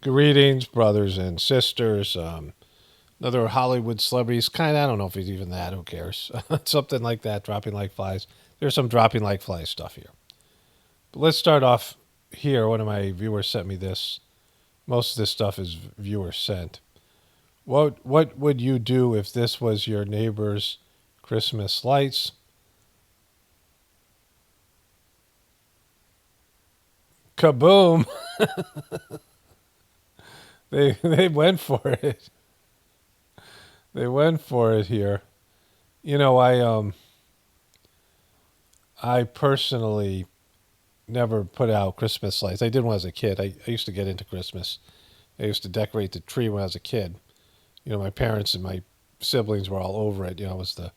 Greetings, brothers and sisters. Another Hollywood celebrities. I don't know if it's even that. Who cares? Something like that, dropping like flies. There's some dropping like flies stuff here. But let's start off here. One of my viewers sent me this. Most of this stuff is viewer sent. What would you do if this was your neighbor's Christmas lights? Kaboom! They went for it. They went for it here. You know, I personally never put out Christmas lights. I did when I was a kid. I used to get into Christmas. I used to decorate the tree when I was a kid. You know, my parents and my siblings were all over it. You know, it was the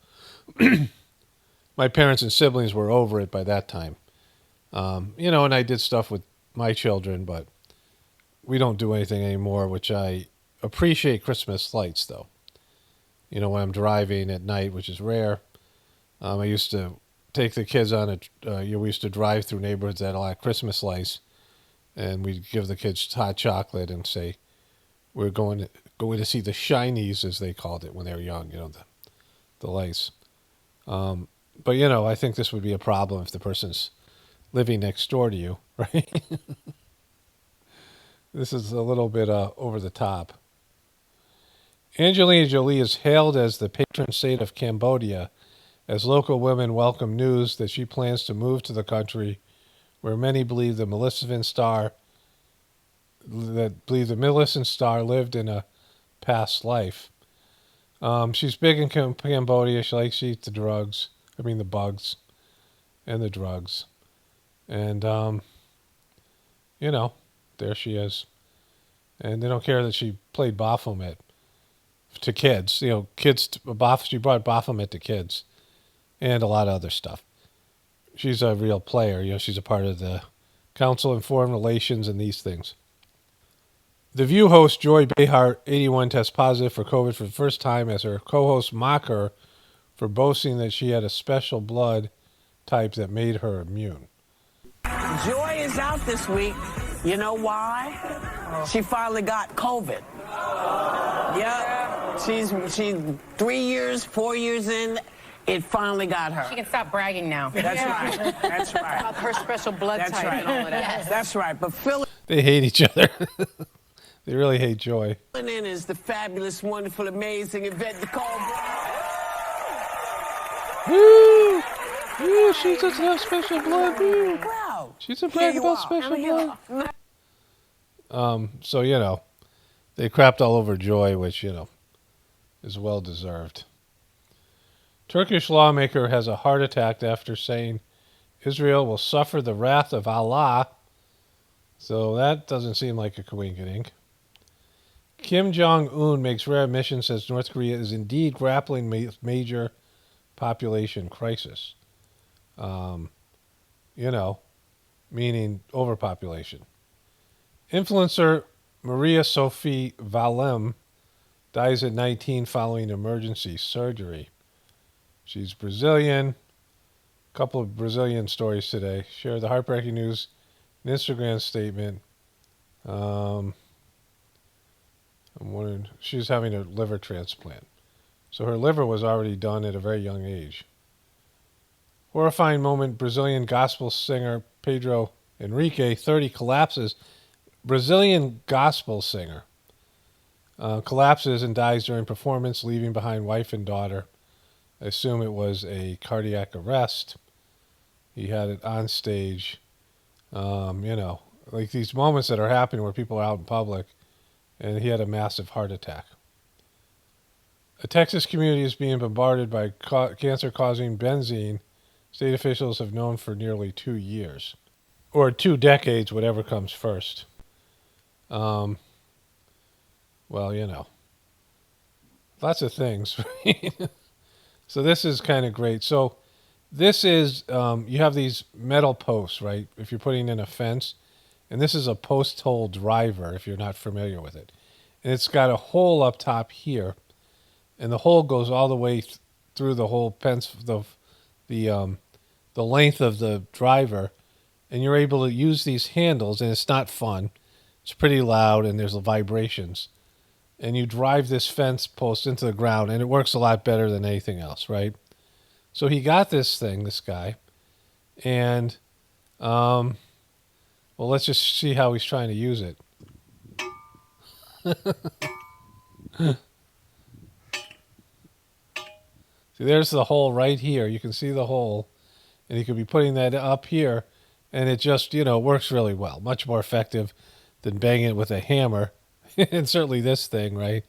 my parents and siblings were over it by that time. You know, and I did stuff with my children, but we don't do anything anymore, which I appreciate Christmas lights, though. You know, when I'm driving at night, which is rare, I used to take the kids on we used to drive through neighborhoods that had a lot of Christmas lights, and we'd give the kids hot chocolate and say, we're going to see the shinies, as they called it when they were young, you know, the lights. But, you know, I think this would be a problem if the person's living next door to you, right? This is a little bit over the top. Angelina Jolie is hailed as the patron saint of Cambodia as local women welcome news that she plans to move to the country where many believe the Maleficent star lived in a past life. She's big in Cambodia. She likes to eat the bugs and the drugs. And, you know, there she is. And they don't care that she played Baphomet to kids. You know, she brought Baphomet to kids and a lot of other stuff. She's a real player. You know, she's a part of the Council on Foreign Relations and these things. The Veiw host Joy Behar, 81, tests positive for COVID for the first time as her co-hosts mock her for boasting that she had a special blood type that made her immune. Joy is out this week. You know why? She finally got COVID. Yep. She's 3 years, 4 years in. It finally got her. She can stop bragging now. That's right. That's right. About her special blood That's type right. and all of that. Yes. That's right. But filling They hate each other. They really hate Joy. in is the fabulous, wonderful, amazing Yvette Nicole Brown. Woo! Woo! She doesn't have special blood. Woo! Wow. She's a brag about special Here blood. you are. So, you know, they crapped all over Joy, which, you know, is well deserved. Turkish lawmaker has a heart attack after saying Israel will suffer the wrath of Allah. So that doesn't seem like a coincidence. Kim Jong-un makes rare admission, says North Korea is indeed grappling with major population crisis. You know, meaning overpopulation. Influencer Maria Sophie Valem dies at 19 following emergency surgery. She's Brazilian. A couple of Brazilian stories today. Share the heartbreaking news, an Instagram statement. I'm wondering, she's having a liver transplant. So her liver was already done at a very young age. Horrifying moment, Brazilian gospel singer Pedro Henrique, 30, collapses. Brazilian gospel singer collapses and dies during performance, leaving behind wife and daughter. I assume it was a cardiac arrest. He had it on stage. You know, like these moments that are happening where people are out in public, and he had a massive heart attack. A Texas community is being bombarded by cancer-causing benzene state officials have known for nearly 2 years. Or 2 decades, whatever comes first. Well, you know. Lots of things. So this is kind of great. So this is, you have these metal posts, right? If you're putting in a fence. And this is a post hole driver, if you're not familiar with it. And it's got a hole up top here. And the hole goes all the way through the whole the length of the driver, and you're able to use these handles, and it's not fun. It's pretty loud, and there's vibrations. And you drive this fence post into the ground, and it works a lot better than anything else, right? So he got this thing, this guy, and well, let's just see how he's trying to use it. See, there's the hole right here. You can see the hole, and you could be putting that up here, and it just, works really well. Much more effective than banging it with a hammer, and certainly this thing, right?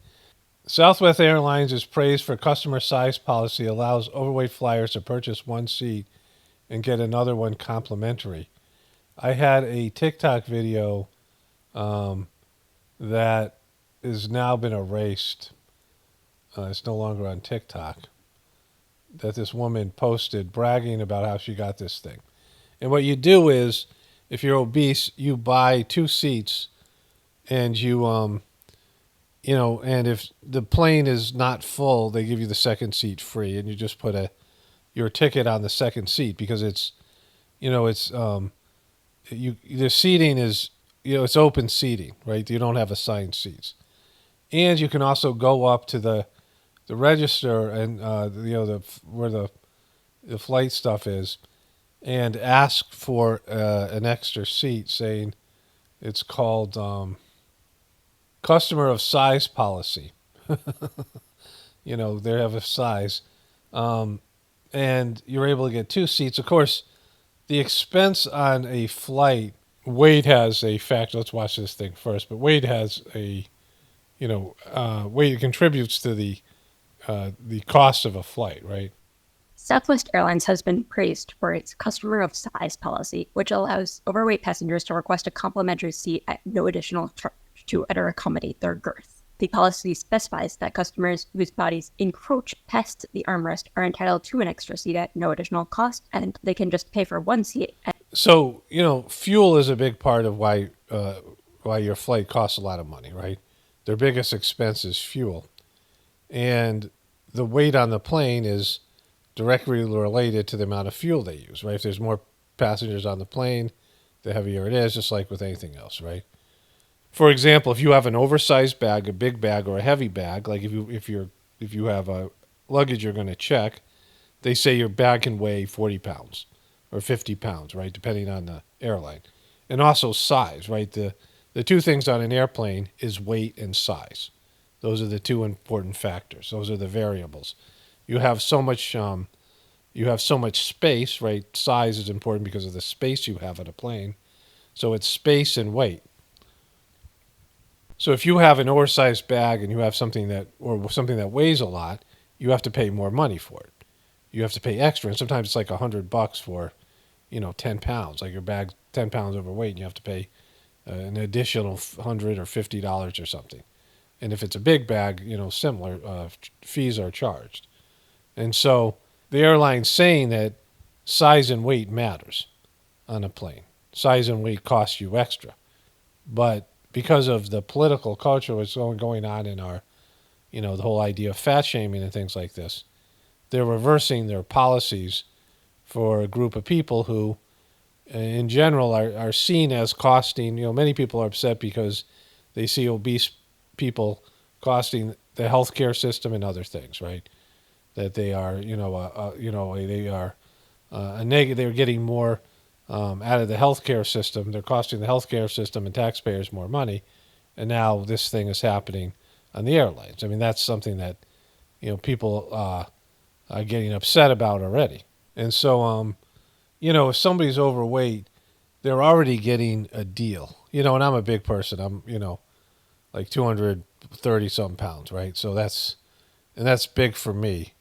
Southwest Airlines is praised for customer size policy, allows overweight flyers to purchase one seat and get another one complimentary. I had a TikTok video that has now been erased. It's no longer on TikTok. That this woman posted bragging about how she got this thing. And what you do is, if you're obese, you buy 2 seats, and and if the plane is not full, they give you the second seat free, and you just put your ticket on the second seat, because it's, the seating is, it's open seating, right? You don't have assigned seats, and you can also go up to the register and where the flight stuff is, and ask for an extra seat, saying it's called customer of size policy. They have a size, and you're able to get 2 seats. Of course, the expense on a flight, Wade has a factor. Let's watch this thing first. But Wade has Wade contributes to the cost of a flight, right? Southwest Airlines has been praised for its customer of size policy, which allows overweight passengers to request a complimentary seat at no additional charge to better accommodate their girth. The policy specifies that customers whose bodies encroach past the armrest are entitled to an extra seat at no additional cost, and they can just pay for one seat. So, fuel is a big part of why your flight costs a lot of money, right? Their biggest expense is fuel. And the weight on the plane is directly related to the amount of fuel they use, right? If there's more passengers on the plane, the heavier it is, just like with anything else, right? For example, if you have an oversized bag, a big bag, or a heavy bag, like if you have a luggage you're going to check, they say your bag can weigh 40 pounds or 50 pounds, right, depending on the airline. And also size, right? The 2 things on an airplane is weight and size. Those are the 2 important factors. Those are the variables. You have so much space, right? Size is important because of the space you have on a plane. So it's space and weight. So if you have an oversized bag and you have something that weighs a lot, you have to pay more money for it. You have to pay extra, and sometimes it's like $100 for, 10 pounds. Like your bag's 10 pounds overweight, and you have to pay an additional $100 or $50 or something. And if it's a big bag, similar fees are charged. And so the airline's saying that size and weight matters on a plane. Size and weight cost you extra, but because of the political culture that's going on in our, the whole idea of fat shaming and things like this, they're reversing their policies for a group of people who, in general, are seen as costing. Many people are upset because they see obese people costing the healthcare system and other things, right? That they are, they are a negative. They're getting more out of the healthcare system. They're costing the healthcare system and taxpayers more money, and now this thing is happening on the airlines. I mean, that's something that people are getting upset about already. And so, if somebody's overweight, they're already getting a deal. And I'm a big person. I'm like 230 something pounds, right? So that's big for me.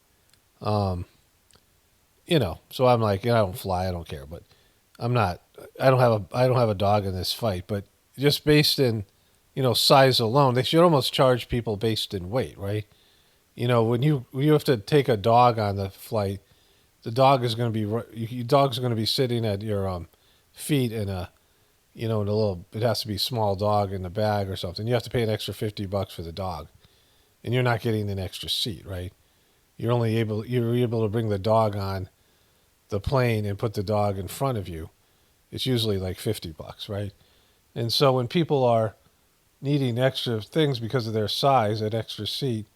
So I'm like, I don't fly, I don't care, but I don't have a dog in this fight, but just based in, size alone, they should almost charge people based in weight, right? When you have to take a dog on the flight, the dog is going to be, your dog's going to be sitting at your feet in a little, it has to be a small dog in the bag or something. You have to pay an extra $50 for the dog, and you're not getting an extra seat, right? You're able to bring the dog on the plane and put the dog in front of you. It's usually like $50, right? And so when people are needing extra things because of their size, an extra seat,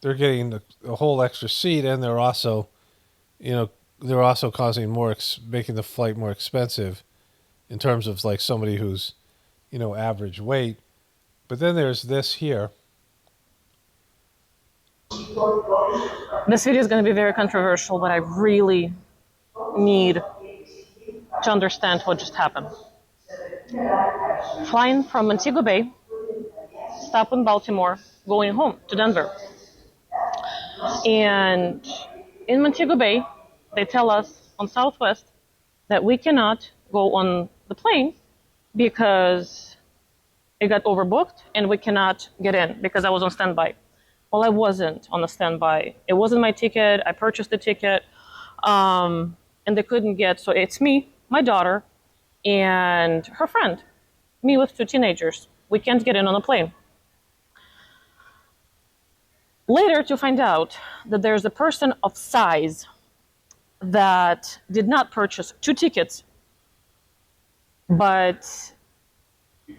they're getting a whole extra seat, and they're also, they're also causing making the flight more expensive in terms of like somebody who's, average weight. But then there's this here. This video is going to be very controversial, but I really need to understand what just happened. Flying from Montego Bay, stop in Baltimore, going home to Denver. And in Montego Bay, they tell us on Southwest that we cannot go on the plane because it got overbooked and we cannot get in because I was on standby. Well, I wasn't on the standby. It wasn't my ticket. I purchased the ticket, and they couldn't get. So it's me, my daughter, and her friend. Me with 2 teenagers. We can't get in on the plane. Later to find out that there's a person of size that did not purchase 2 tickets, but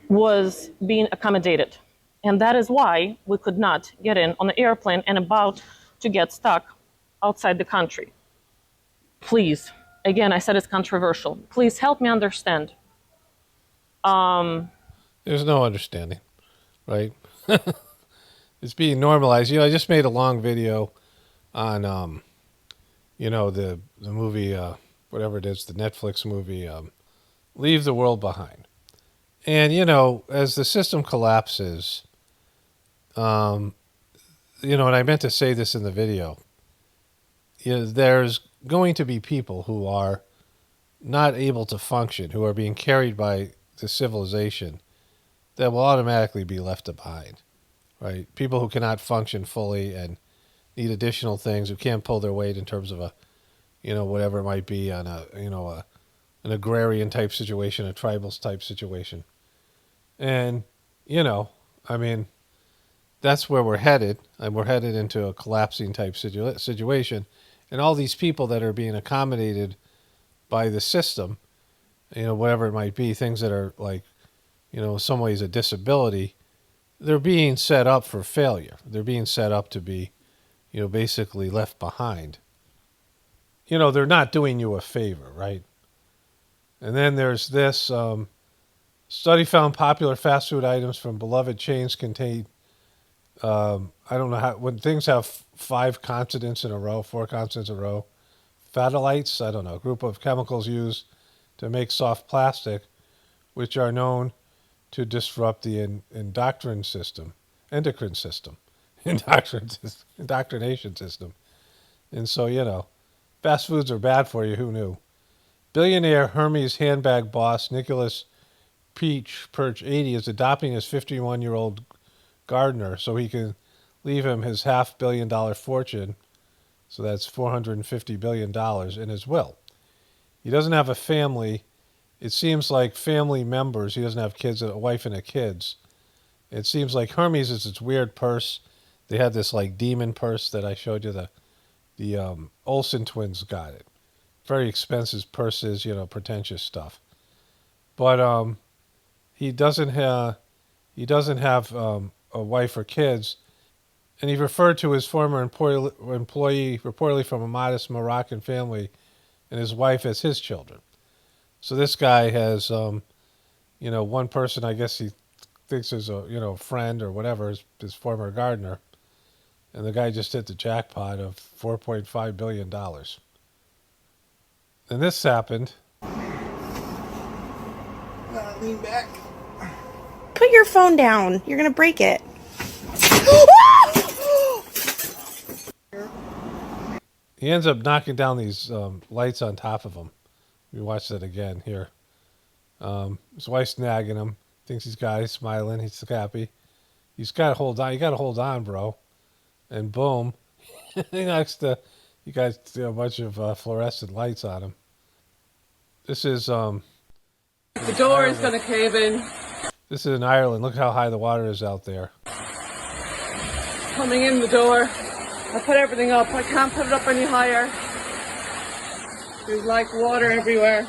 was being accommodated. And that is why we could not get in on the airplane and about to get stuck outside the country. Please, again, I said it's controversial. Please help me understand. There's no understanding, right? It's being normalized. I just made a long video on, the movie, whatever it is, the Netflix movie, Leave the World Behind. And, as the system collapses, and I meant to say this in the video, there's going to be people who are not able to function, who are being carried by the civilization, that will automatically be left behind, right? People who cannot function fully and need additional things, who can't pull their weight in terms of whatever it might be on an agrarian type situation, a tribals type situation. And, that's where we're headed. And we're headed into a collapsing type situation. And all these people that are being accommodated by the system, whatever it might be, things that are like, in some ways a disability, they're being set up for failure. They're being set up to be, basically left behind. They're not doing you a favor, right? And then there's this study found popular fast food items from beloved chains contain, I don't know how, when things have 5 consonants in a row, 4 consonants in a row, phthalates, I don't know, a group of chemicals used to make soft plastic, which are known to disrupt the indoctrination system. And so, fast foods are bad for you. Who knew? Billionaire Hermes handbag boss Nicholas Perch, 80, is adopting his 51-year-old gardener so he can leave him his $500 million fortune, so that's $450 billion, in his will. He doesn't have a family. It seems like family members, he doesn't have kids, a wife and kids. It seems like Hermes is this weird purse. They had this like demon purse that I showed you, the Olsen twins got it. Very expensive purses, pretentious stuff. But he doesn't have a wife or kids, and he referred to his former employee, reportedly from a modest Moroccan family, and his wife as his children. So this guy has, one person, I guess he thinks is a, friend or whatever, his former gardener, and the guy just hit the jackpot of $4.5 billion. And this happened. Lean back. Put your phone down. You're going to break it. He ends up knocking down these lights on top of him. We watch that again here. His wife's nagging him. Thinks he's smiling. He's happy. He's got to hold on. You got to hold on, bro. And boom, he got a bunch of fluorescent lights on him. This is The door is going to cave in. This is in Ireland. Look how high the water is out there. Coming in the door. I put everything up. I can't put it up any higher. There's like water everywhere.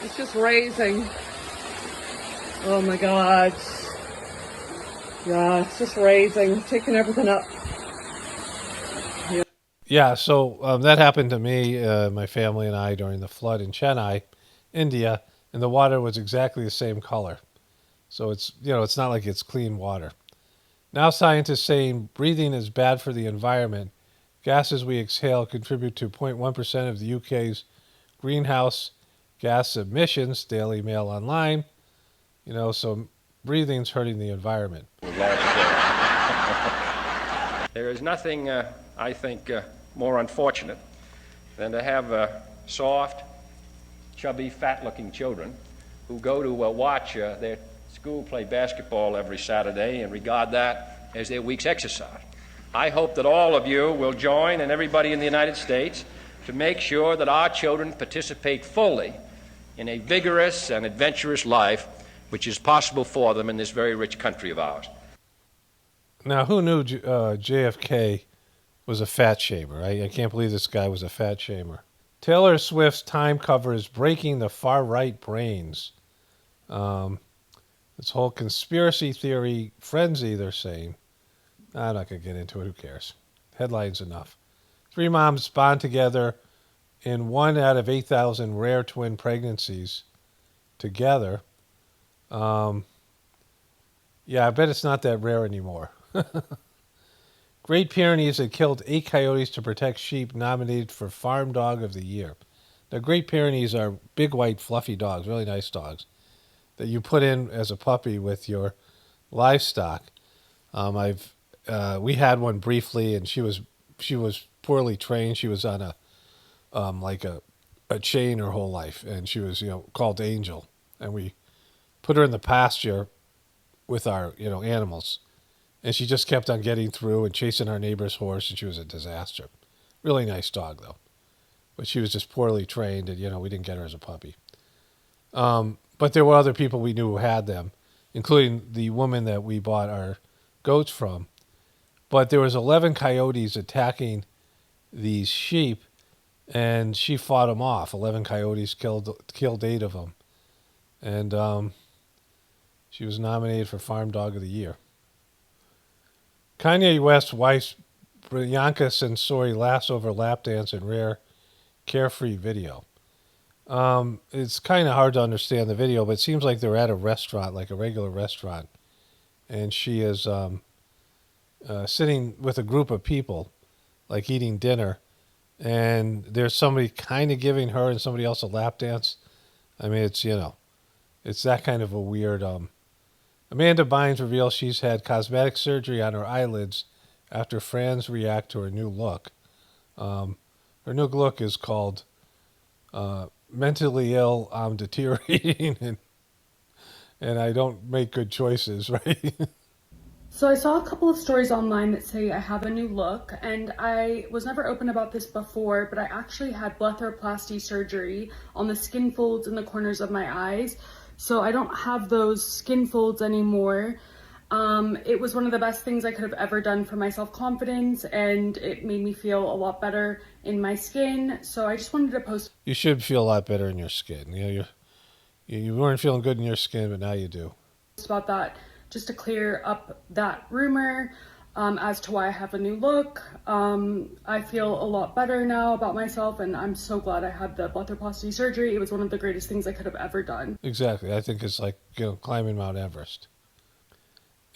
It's just raising. Oh my God. Yeah, it's just raising, taking everything up. Yeah, so that happened to me, my family and I during the flood in Chennai, India, and the water was exactly the same color. So it's not like it's clean water. Now scientists saying breathing is bad for the environment. Gases we exhale contribute to 0.1% of the UK's greenhouse gas emissions, Daily Mail Online. So breathing's hurting the environment. There is nothing, I think, more unfortunate than to have soft, chubby, fat-looking children who go to watch their school play basketball every Saturday and regard that as their week's exercise. I hope that all of you will join, and everybody in the United States, to make sure that our children participate fully in a vigorous and adventurous life which is possible for them in this very rich country of ours. Now, who knew JFK was a fat shamer? I can't believe this guy was a fat shamer. Taylor Swift's time cover is breaking the far-right brains. This whole conspiracy theory frenzy, they're saying. I'm not going to get into it. Who cares? Headlines enough. 3 moms bond together in 1 out of 8,000 rare twin pregnancies together. Yeah, I bet it's not that rare anymore. Great Pyrenees had killed 8 coyotes to protect sheep, nominated for Farm Dog of the Year. Now, Great Pyrenees are big, white, fluffy dogs, really nice dogs, that you put in as a puppy with your livestock. We had one briefly, and she was poorly trained. She was on a chain her whole life, and she was called Angel, and we put her in the pasture with our animals, and she just kept on getting through and chasing our neighbor's horse, and she was a disaster. Really nice dog though, but she was just poorly trained, and we didn't get her as a puppy. But there were other people we knew who had them, including the woman that we bought our goats from. But there was 11 coyotes attacking these sheep, and she fought them off. 11 coyotes killed 8 of them, and she was nominated for Farm Dog of the Year. Kanye West's wife Bianca Censori laughs over lap dance in rare carefree video. It's kind of hard to understand the video, but it seems like they're at a restaurant, like a regular restaurant, and she is sitting with a group of people, like eating dinner, and there's somebody kind of giving her and somebody else a lap dance. I mean, it's that kind of a weird. Amanda Bynes reveals she's had cosmetic surgery on her eyelids after fans react to her new look. Her new look is called Mentally Ill, I'm Deteriorating, and I don't make good choices, right? So I saw a couple of stories online that say I have a new look, and I was never open about this before, but I actually had blepharoplasty surgery on the skin folds in the corners of my eyes. So I don't have those skin folds anymore. It was one of the best things I could have ever done for my self-confidence, and it made me feel a lot better in my skin. So I just wanted to post. You should feel a lot better in your skin. You weren't feeling good in your skin, but now you do. About that, just to clear up that rumor as to why I have a new look. I feel a lot better now about myself, and I'm so glad I had the blepharoplasty surgery. It was one of the greatest things I could have ever done. Exactly. I think it's like climbing Mount Everest.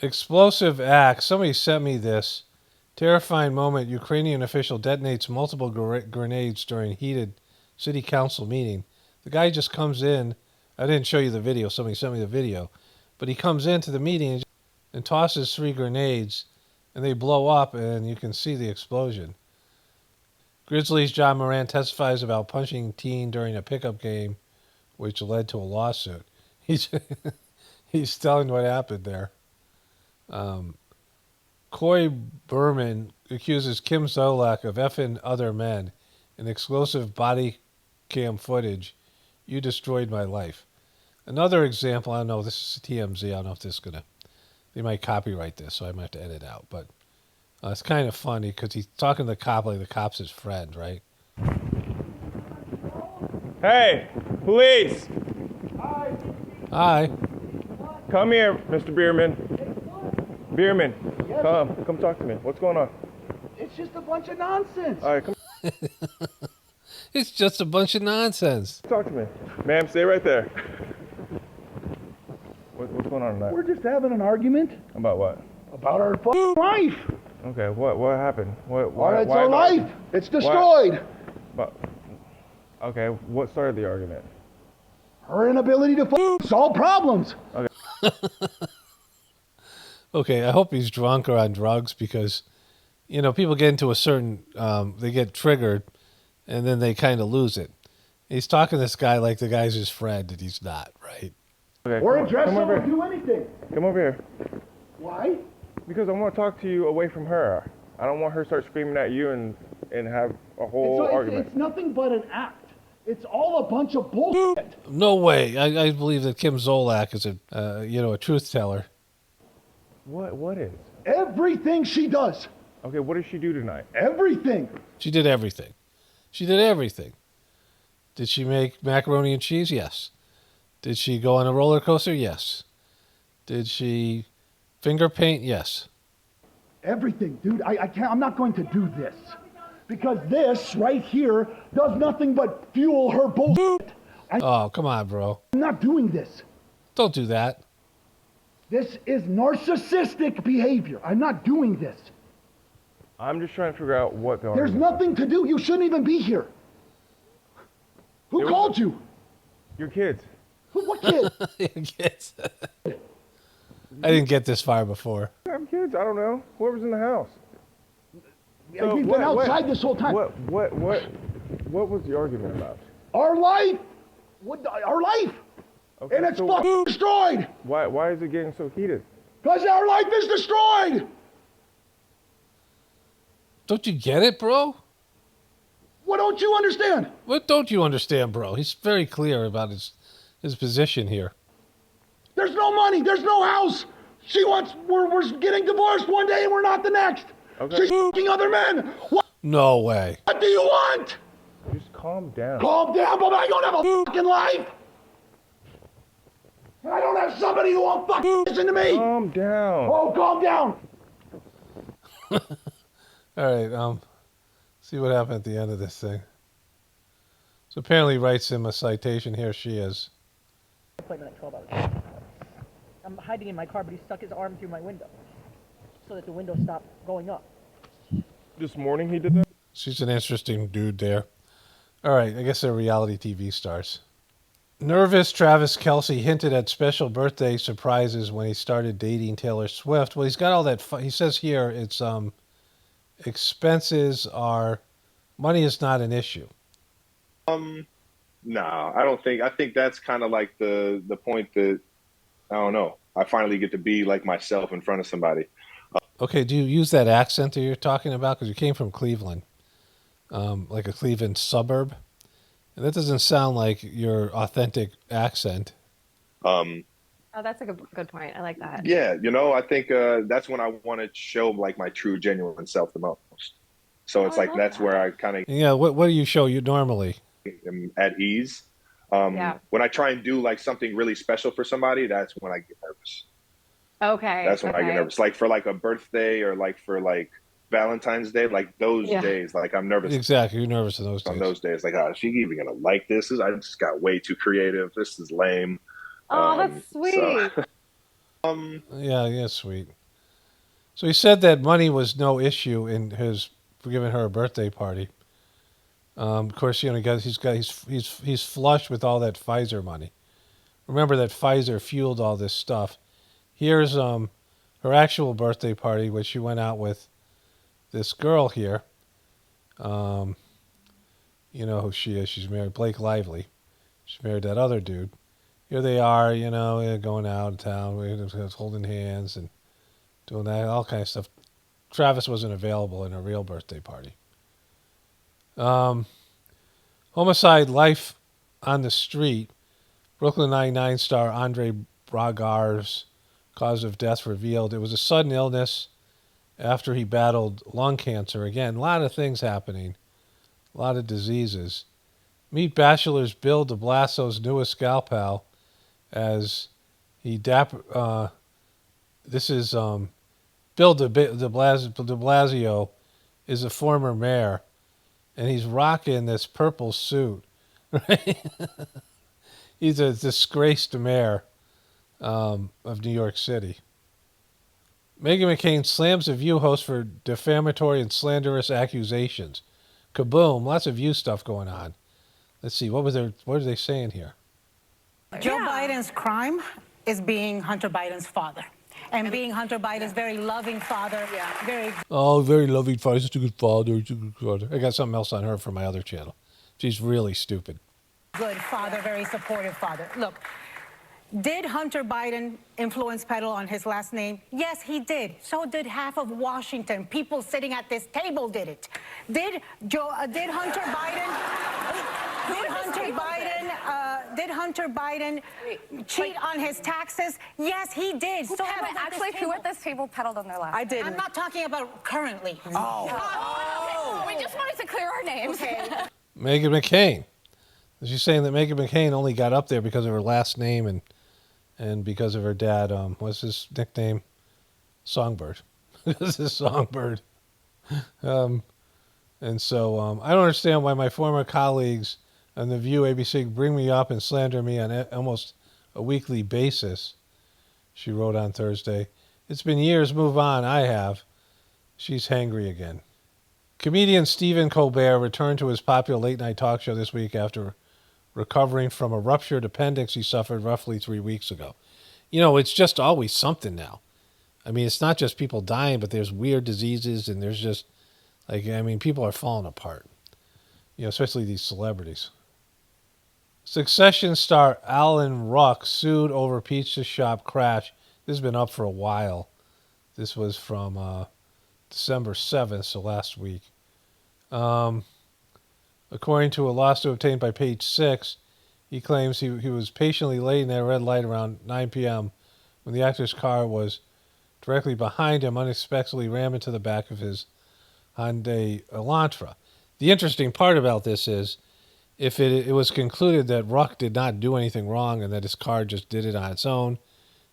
Explosive act. Somebody sent me this. Terrifying moment. Ukrainian official detonates multiple grenades during heated city council meeting. The guy just comes in. I didn't show you the video. Somebody sent me the video. But he comes into the meeting and tosses 3 grenades, and they blow up, and you can see the explosion. Grizzlies' John Moran testifies about punching teen during a pickup game, which led to a lawsuit. He's telling what happened there. Coy Berman accuses Kim Zolak of effing other men in explosive body cam footage. You destroyed my life. Another example, I don't know, this is TMZ, I don't know if this is going to, they might copyright this, so I might have to edit out, but it's kind of funny because he's talking to the cop like the cop's his friend, right? Hey, police! Hi. Come here, Mr. Bierman. Bierman, come talk to me. What's going on? It's just a bunch of nonsense. All right, come It's just a bunch of nonsense. talk to me. Ma'am, stay right there. What's going on tonight? We're just having an argument About what? about our life. Okay, what happened? It's our life. It's destroyed. Okay, what started the argument? Her inability to solve problems. Okay, I hope he's drunk or on drugs because, people get into a certain, they get triggered and then they kind of lose it. He's talking to this guy like the guy's his friend and he's not, right? Okay, Or address her or do anything. Come over here. Why? Because I want to talk to you away from her. I don't want her to start screaming at you and have a whole argument. It's nothing but an act. It's all a bunch of bullshit. No way. I believe that Kim Zolak is a truth teller. What is? Everything she does. Okay, what did she do tonight? Everything. She did everything. She did everything. Did she make macaroni and cheese? Yes. Did she go on a roller coaster? Yes. Did she finger paint? Yes. Everything, dude. I can't. I'm not going to do this. Because this right here does nothing but fuel her bullshit. Oh, come on, bro. I'm not doing this. Don't do that. This is narcissistic behavior. I'm not doing this. I'm just trying to figure out what the There's argument nothing to do. You shouldn't even be here. Who called you? Your kids. What kid? Kids. I didn't get this far before. You have kids? I don't know. Whoever's in the house. We've been outside this whole time. What was the argument about? Our life. Our life. Okay, And it's so fucking destroyed. Why is it getting so heated? Because our life is destroyed. Don't you get it, bro? What don't you understand? What don't you understand, bro? He's very clear about his position here. There's no money. There's no house. We're getting divorced one day and we're not the next. Okay. She's fucking other men. What No way. do you want? Just calm down. Calm down, but I don't have a fucking life. And I don't have somebody who won't fucking listen to me. Calm down. Oh, calm down. All right, see what happened at the end of this thing. So apparently he writes him a citation. Here she is. Appointment at 12 hours. I'm hiding in my car, but he stuck his arm through my window so that the window stopped going up. This morning he did that? She's an interesting dude there. All right, I guess they're reality TV stars. Nervous Travis Kelce hinted at special birthday surprises when he started dating Taylor Swift. Well, he's got all that. He says here it's expenses are money is not an issue. No, I don't think. I think that's kind of like the point that I don't know. I finally get to be like myself in front of somebody. Okay, do you use that accent that you're talking about? Because you came from Cleveland, like a Cleveland suburb. And that doesn't sound like your authentic accent. Oh, that's a good point. I like that. Yeah, I think that's when I want to show like my true, genuine self the most. So it's like that's where I kind of Yeah, what do you show you normally? am at ease. When I try and do like something really special for somebody, that's when I get nervous. Okay. That's when I get nervous. Like for like a birthday or like for like Valentine's Day, like those days, like I'm nervous. Exactly, you're nervous on those days. On those days, like, is she even gonna like this? I just got way too creative. This is lame. Oh, that's sweet. Yeah, sweet. So he said that money was no issue in his for giving her a birthday party. Of course, he's flush with all that Pfizer money. Remember that Pfizer fueled all this stuff. Here's her actual birthday party, which she went out with this girl here. You know who she is. She's married Blake Lively. She married that other dude. Here they are, going out of town. We're holding hands and doing that, all kind of stuff. Travis wasn't available in her real birthday party. Homicide life on the street. Brooklyn Nine-Nine star Andre Bragar's cause of death revealed. It was a sudden illness after he battled lung cancer. Again, a lot of things happening. A lot of diseases. Meet Bachelor's Bill de Blasio's newest gal pal as he Bill de Blasio is a former mayor, and he's rocking this purple suit. Right? He's a disgraced mayor of New York City. Meghan McCain slams a View host for defamatory and slanderous accusations. Kaboom! Lots of View stuff going on. Let's see. What are they saying here? Joe Biden's crime is being Hunter Biden's father. And being Hunter Biden's very loving father. Very Loving father. Such a good father. Such a good father. I got something else on her for my other channel. She's really stupid. good father, very supportive father. Look, did Hunter Biden influence peddle on his last name? Yes, he did. So did half of Washington. People sitting at this table did it. Did Hunter Biden cheat on his taxes? Yes, he did. So Who at this table peddled on their last? I did. I'm not talking about currently. Oh. We just wanted to clear our names. Okay. Meghan McCain. She's saying that Meghan McCain only got up there because of her last name and because of her dad. What's his nickname? Songbird. This is Songbird. And so I don't understand why my former colleagues on The View, ABC, bring me up and slander me on almost a weekly basis, she wrote on Thursday. It's been years, move on, I have. She's hangry again. Comedian Stephen Colbert returned to his popular late-night talk show this week after recovering from a ruptured appendix he suffered roughly 3 weeks ago. You know, it's just always something now. I mean, it's not just people dying, but there's weird diseases, and there's just, people are falling apart. You know, especially these celebrities. Succession star Alan Ruck sued over pizza shop crash. This has been up for a while. This was from December 7th, so last week. According to a lawsuit obtained by Page 6, he claims he was patiently waiting at a red light around 9 p.m. when the actor's car was directly behind him, unexpectedly rammed into the back of his Hyundai Elantra. The interesting part about this is if it was concluded that Ruck did not do anything wrong and that his car just did it on its own,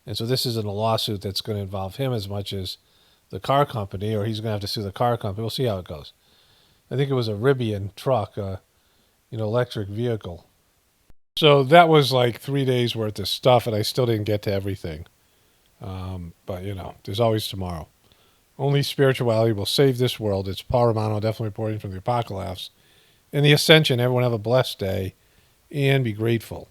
and so this isn't a lawsuit that's going to involve him as much as the car company, or he's going to have to sue the car company. We'll see how it goes. I think it was a Rivian truck, electric vehicle. So that was like 3 days worth of stuff, and I still didn't get to everything. But, there's always tomorrow. Only spirituality will save this world. It's Paul Romano, definitely reporting from the Apocalypse. In the Ascension, everyone have a blessed day and be grateful.